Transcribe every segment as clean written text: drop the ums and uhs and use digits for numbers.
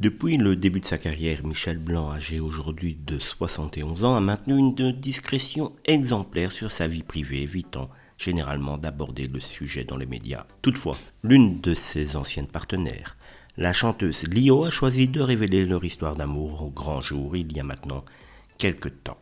Depuis le début de sa carrière, Michel Blanc, âgé aujourd'hui de 71 ans, a maintenu une discrétion exemplaire sur sa vie privée, évitant généralement d'aborder le sujet dans les médias. Toutefois, l'une de ses anciennes partenaires, la chanteuse Lio, a choisi de révéler leur histoire d'amour au grand jour il y a maintenant quelques temps.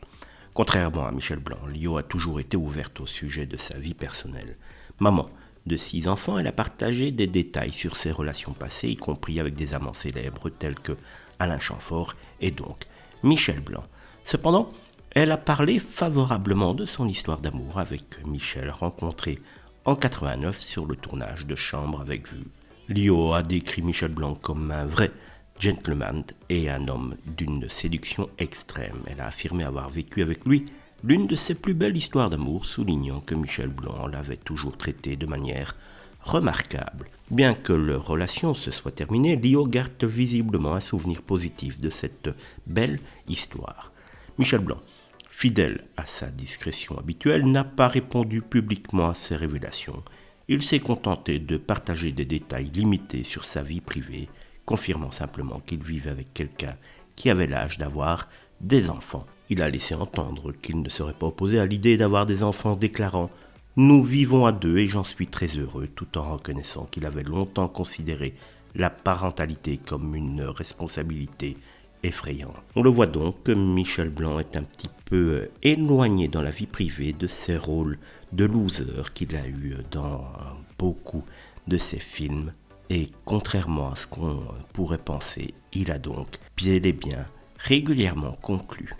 Contrairement à Michel Blanc, Lio a toujours été ouverte au sujet de sa vie personnelle. Maman de 6 enfants, elle a partagé des détails sur ses relations passées, y compris avec des amants célèbres tels que Alain Chamfort et donc Michel Blanc. Cependant, elle a parlé favorablement de son histoire d'amour avec Michel, rencontré en 89 sur le tournage de Chambre avec vue. Lio a décrit Michel Blanc comme un vrai gentleman et un homme d'une séduction extrême. Elle a affirmé avoir vécu avec lui l'une de ses plus belles histoires d'amour, soulignant que Michel Blanc l'avait toujours traité de manière remarquable. Bien que leur relation se soit terminée, Lio garde visiblement un souvenir positif de cette belle histoire. Michel Blanc, fidèle à sa discrétion habituelle, n'a pas répondu publiquement à ces révélations. Il s'est contenté de partager des détails limités sur sa vie privée, confirmant simplement qu'il vivait avec quelqu'un qui avait l'âge d'avoir des enfants. Il a laissé entendre qu'il ne serait pas opposé à l'idée d'avoir des enfants, déclarant « Nous vivons à deux et j'en suis très heureux », tout en reconnaissant qu'il avait longtemps considéré la parentalité comme une responsabilité effrayante. On le voit donc que Michel Blanc est un petit peu éloigné dans la vie privée de ses rôles de loser qu'il a eu dans beaucoup de ses films. Et contrairement à ce qu'on pourrait penser, il a donc bel et bien régulièrement conclu